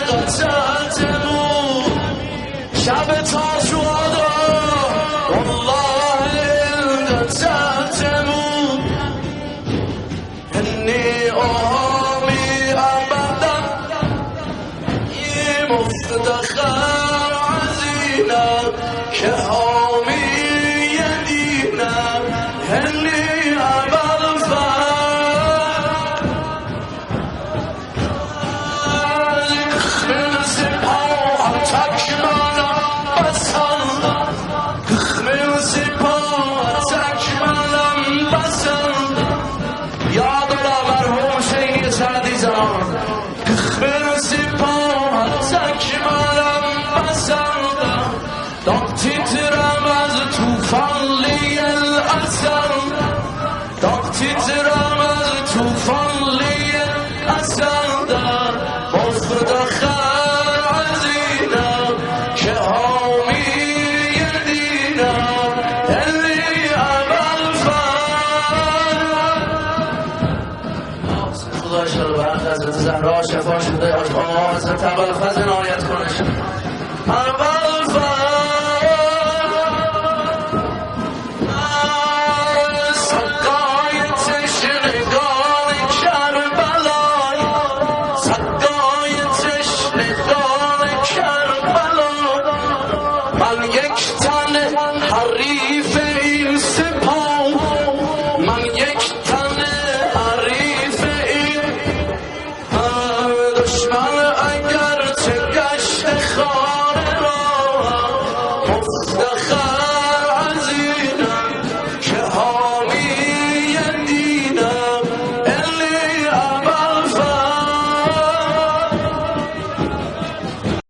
قتلتمون شب تا شهدا والله قتلتمون إني أهامي أبدا مفتخر عزينا كهامي يدينا إني أبا الفار من سپاه تکمالا بسالم من سپاه تکمالم بسالم یادم مرحوم حسینی سعدی زمان من سپاه تکمالم بسالم داغ تیترم از توفانلی الاسد داغ تیترم از توفانلی الاسد مفتخر عزیزم که حامی دینم اللي عمل فن خدا شد و حضرت زهرا شفا شده از حضرت ابوالفضل عنایت کنه